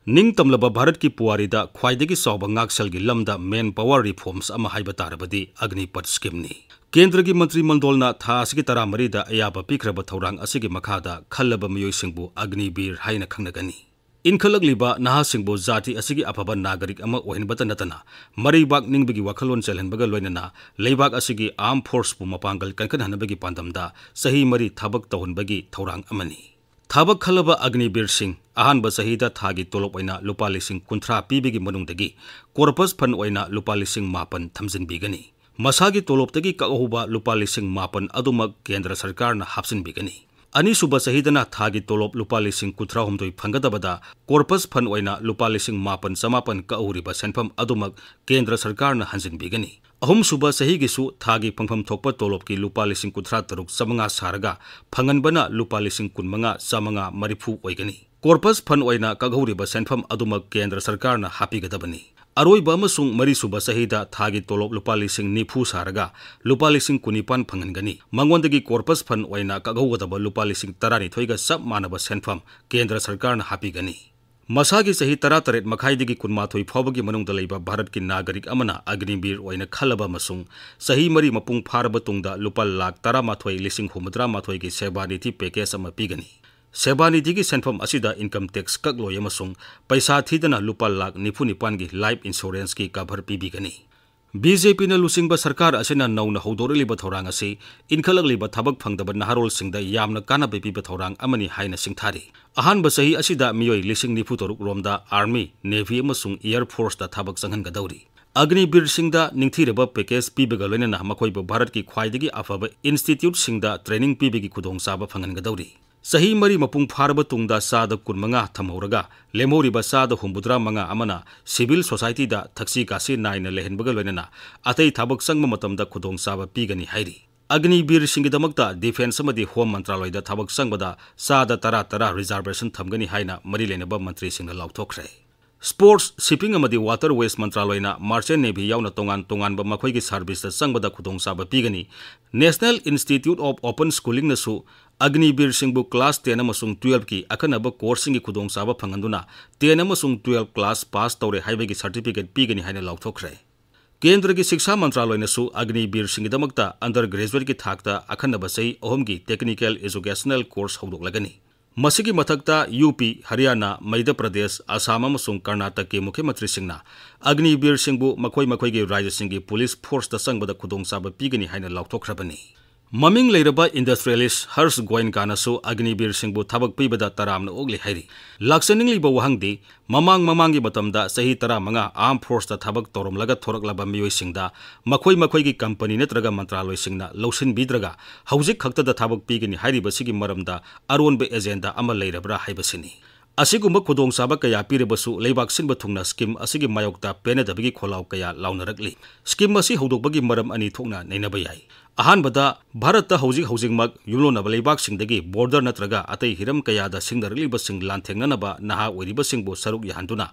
निंग तमलबा भारत की पुवारीदा ख्वाइदगी चौबा ngakselgi lamda main power reforms ama haiba tarabadi Agnipat scheme ni केंद्र की मंत्रिमंडलना था असगी तरामरी दा अयाबा पिख्रबा थौरांग असगी मखादा खल्लबा मियोइसिंगबु अग्निवीर हाइना खंगनगनी इनखलगलिबा नहासिंगबु जाति असगी अफबा नागरिक अमा ओहिनबता नतना मरीबाग निंगबगी वखलोन चलहनबगा लोइनना लेबाग असगी आर्म फोर्स बु मपांगल कनकनहनबगी पांदमदा सही मरी थबक तौहनबगी थौरांग अमनी थबक खलबा अग्निवीर सिंह अहानबा सहीदा थागी तोलोप ओइना लुपा लिसिंग कुंथ्रा पीबगी मनुंगदगी कोर्पस फंड ओइना लुपा लिसिंग मापन थमजिनबीगनी मसागी तोलोपतगी कगहुबा लुपा लिसिंग मापन अदुमक केंद्र सरकार न हापसिनबीगनी अनीसुबा सहीदना थागी तोलोप लुपा लिसिंग कुंथ्रा हुमदोई फंगदबदा कोर्पस फंड ओइना लुपा लिसिंग मापन समापन कगहुरिबा सेनफम अदुमक केंद्र सरकार न हंजिनबीगनी अहुमसुबा सहीगिसु थागी फंगफम थोकपा तोलोप की लुपा लिसिंग कुंथ्रा तरुक समंगा सारगा फंगनबना लुपा लिसिंग कुनमंगा समंगा मरिफु ओइगनी कोर्पस फंड ओइना कगहुरिबा सेनफम अदुमक केंद्र सरकार न हापीगदबनी अरोइबा अमसुंग मरीसुबा सहीदा थागी तोलोप लुपा लिसिंग निफु सारगा लुपा लिसिंग कुनिपान फंगनगनी मंगोंदगी कोर्पस फंड ओइना कगहुगदबा लुपा लिसिंग तरानिथोइगा सब मानबा सेनफम केंद्र सरकार न हापीगनी मसागी सही तरातरेट मखाइदगी कुनमाथोई फावगी मनुंगदा लैबा भारत की नागरिक अमना अग्निवीर ओइना खलबा मसुंग सही मरी मपुंग फारबा तुंगदा लुपा लाख 13,000 की सेवा निधि पैकेज अमा पीगनी सेवा निधि की सेनफम असिदा इनकम टैक्स कगलोय अमसुंग पैसा थीदना लुपा लाख 94 की लाइफ इंश्योरेंस की कवर पीबीगनी बीजेपी न लुसिंगबा सरकार असिना नौना हौदोरलिबा थौरांग असि इनखलगलिबा थबक फंगदबा नहारोल सिंगदा यामना कानाबे पीबा थौरांग अमनि हाइना सिंगथारी अहानबा सही असिदा मियोय लिसिंग निफु तरुक रोमदा आर्मी नेवी अमसुंग एयर फोर्स दा थबक संगनगदौरी अग्निवीर सिंगदा निंगथीरबा पैकेज पीबगा लोइनना मखोइबा भारत की ख्वाइदगी अफबा इंस्टीट्यूट सिंगदा ट्रेनिंग पीबगी खुदोंचाबा फंगनगदौरी सही मरी मपुंग फारबा तुंगदा सादा कुनमंगा थमहौरगा लेमोरिबा सादा 75 अमना सिविल सोसाइटी दा थक्सी कासी नाइना लेहनबगा लोइनना अतै थबक संगम मतमदा खुदोंचाबा पीगनी हाइरी अग्निवीर सिंगदमक्ता डिफेंस अमदी होम मंत्रालयदा थबक संगबदा सादा 13 रिजर्वेशन थमगनी हाइना मरी लेनबा मंत्री सिंगना लाउथोखरे स्पोर्ट्स शिपिंग अमदी वाटरवेज मंत्रालयना मार्चेंट नेवी यावना तोंगान तोंगानबा मखोइगी सर्विसदा संगबदा खुदोंचाबा पीगनी national institute of open schooling नसु अग्निवीर सिंगबु क्लास 10 अमसुंग 12 की अखनबा कोर्सिंग खुदोंचाबा फंगंदुना 10 अमसुंग 12 क्लास पास तौरे हाइबगी सर्टिफिकेट पीगनी हाइना लाउथोखरे केंद्र की शिक्षा मंत्रालयनसु अग्निवीर सिंगदमक्ता अंडर ग्रेजुएट की थाकता अखनबा सही अहोमगी टेक्निकल एजुकेशनल कोर्स हौदोकलगनी मसिगी मथक्ता यूपी हरियाणा मध्य प्रदेश असम अमसुंग कर्नाटक के मुख्यमंत्री सिंगना अग्निवीर सिंगबु मखोई राज्य सिंगी पुलिस फोर्स दा संगबदा खुदोंचाबा पीगनी हाइना लाउथोखरबनी ममिंग लेरबा इंडस्ट्रियलिस्ट हर्ष गोयनकानसु अग्निवीर सिंगबु थबक पीबदा तरामना ओगली हाइरी लाक्सनिंगलिबा वहांगदी ममांगी मतमदा सही 15 आर्म फोर्स दा थबक तौरमलगा थोरकलबा मियोइसिंगदा मखोई कंपनी नत्रगा मंत्रालय सिंगना लौसिनबीद्रगा हौजिक खक्तदा थबक पीगनी हाइरिबसिगी मरमदा अरोनबे एजेंडा अमा लेरबरा हाइबसिनी असिगुम्बा खुदोंचाबा कया पीरबसु लेबाक सिनबा थुंगना स्कीम असिगी मायोक्ता पेनदबगी खोलाव कया लाउनरकली स्कीम असी हौदोकबगी मरम अनि थोंगना नैनबा याई अहानबदा भारत हौजिक युलोनबा लेबाकसिंगदगी बॉर्डर नत्रगा अतै हिरम कयादा सिंगदरलिबसिंग लांथेंगनबा नहा ओइरिबसिंगबु सरुक याहंदुना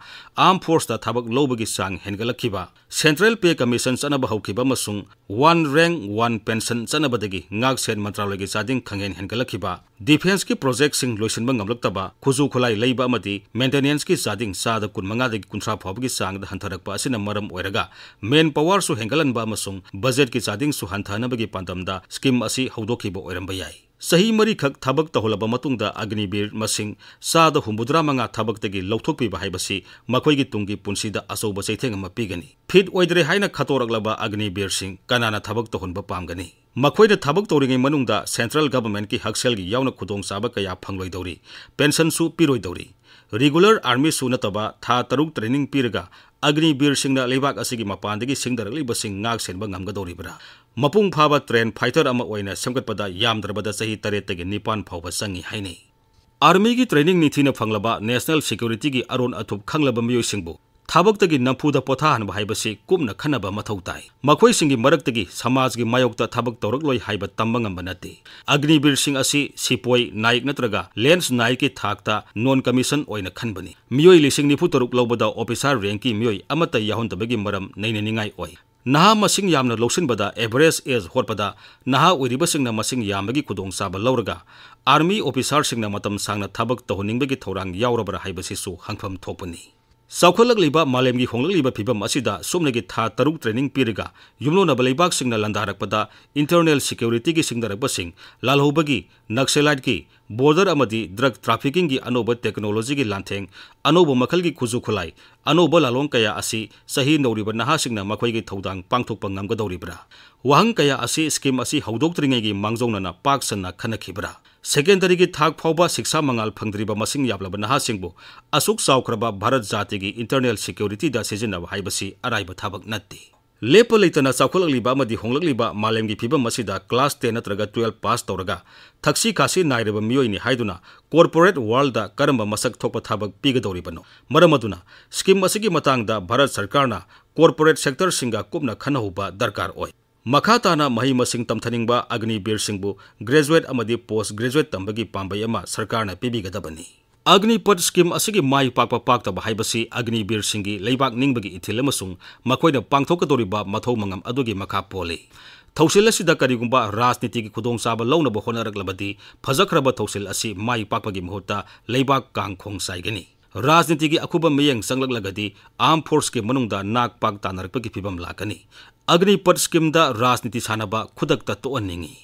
आर्म फोर्स दा थबक लौबगी सांग हेनगलखिबा सेंट्रल पे कमीशन चनबा हौखिबा मसुंग 1 रैंक 1 पेंशन चनबदगी ngak sen मंत्रालयगी चादिंग खंगेन हेनगलखिबा डिफेंस की प्रोजेक्ट सिंग लोइसनबा ngamlaktaba खुजु खुलाई लैबा अमदी मेंटेनेंस की चादिंग सादा 15 दगी 30 फावगी सांग हंथरकपा असिना मरम ओइरगा मेन पावर सु हेंगलनबा अमसुंग बजट की चादिंग सु हंथानबगी पांदमदा स्कीम असी हौदोखिबा ओइरंबा याई सही मरी खक थबक तहुलबा मतुंगदा अग्निवीर मसिंग सादा 75 थबकतगी लौथोकपीबा हाइबसी मखोइगी तुंगी पुंसीदा असौबा चैथेंग अमा पीगनी फिट ओइद्रे हाइना खतोरकलबा अग्निवीर सिंग कनाना थबक तहुनबा पामगनी मखोइना थबक तौरिङै मनुंगदा सेंट्रल गवर्नमेंट की हकसेलगी यावना खुदोंचाबा कया फंगलोइदौरी पेंशन सु पिरोइदौरी रेगुलर आर्मी सु नतबा था 3 ट्रेनिंग पीरगा अग्निवीर सिंगना लेबाक असिगी मपानदगी सिंगदरलिबसिंग ngak senba ngamgadoribra मपुंग फाबा ट्रेन फाइटर अमा ओइना सेमगतपदा यामद्रबदा सही 3 तगे 9 फावबा संगी हाइने आर्मी की ट्रेनिंग निथिना फंगलबा नेशनल सिक्योरिटी की अरोन अथुप खंगलबा मियोइसिंगबु थाबकतगी नफुदा पोथाहनबा हाइबसी कुमना खनबा मथौ ताई मखोइसिंगी मरक्तगी समाजगी मायोक्ता थबक तौरकलोय हाइबा तंबा ngamba नते अग्निवीर सिंह असि सिपोय नायक नत्रगा लेंस नायक की थाकता नॉन कमीशन ओइना खनबनी मियोइ लिसिंग निफु तरुक लौबदा ऑफिसर रैंक की मियोइ अमता याहुनतबगी मरम नैननिंगाई ओइ नहा मसिंग यामना लौसिनबदा एवरेज एज होटपदा नहा ओइरिबसिंगना मसिंग यामबगी खुदोंचाबा लौरगा आर्मी ऑफिसरसिंगना मतम सांगना थबक तौहनिंगबगी थौरांग यावरबरा हाइबसिसु हंगफम थोपनी साउखलगलिबा मालेमगी होंगलगलिबा फिबम असिदा सुमनगी था तरुक ट्रेनिंग पीरगा युमलोनबा लेबाकसिंगना लंदारकपदा इंटरनल सिक्योरिटी की सिंगदरबसिंग लालहौबगी नक्सलाइट की बॉर्डर अमदी ड्रग ट्रैफिकिंग की अनोब टेक्नोलॉजी की लांथेंग अनोब मखल की खुजु खुलाई अनोब लालों कया असी सही नौरिबा नहासिंगना मखोइगी थौदांग पांगथोकपा ngamgadoribra wahang kaya asi scheme asi हौदोक्तरिंगेगी मांगजौनना पाकसना खनखिबरा सेकेंडरी की थाक फाउबा शिक्षा मंगाल फंगद्रिबा मसिंग याबलाबा नहासिंगबु असुक चाउख्रबा भारत जाति की इंटरनल सिक्योरिटी दा सिजनब हाइबसी अराइबा थाबक नत्ति लेप लेतना चाउखलगलिबा अमदी होंगलगलिबा मालेमगी फिबम मसिदा क्लास 10 नत्रगा 12 पास तौरगा थक्सी कासी नाइरबा मियोइनी हाइदुना कॉर्पोरेट वर्ल्ड दा करंबा मसक थोकपा थाबक पीगदौरिबनो मरमदुना स्कीम असिगी मतंगदा भारत सरकारना कॉर्पोरेट सेक्टर सिंगा कुपना खनहुबा दरकार ओय मखाताना मही मसिंग तमथनिंगबा अग्निवीर सिंहबु ग्रेजुएट अमदी पोस्ट ग्रेजुएट तंबगी पांबई अमा सरकारना पीबीगदबनी अग्निपथ स्कीम असिगी माई पाकपा पाक्तबा हाइबसी अग्निवीर सिंहगी लेबाक निंगबगी इथिल अमसुंग मखोइना पांगथोकदोरिबा मथौ मंगम अदुगी मखा पोले थौसिल असिदा करिगुंबा राजनीति की खुदोंचाबा लौनबा होनरगलबदी फजखरबा थौसिल असी माई पाकपगी मुहुत्ता लेबाक कांगखोंग साइगनी राजनीति की अखुब मियंग संगलगदी आर्म फोर्स के मनुंगदा नाक पाक तानरपगी फिबम लाकनी अग्निपथ स्कीम दा राजनीति सानबा खुदकता तोअनिंगी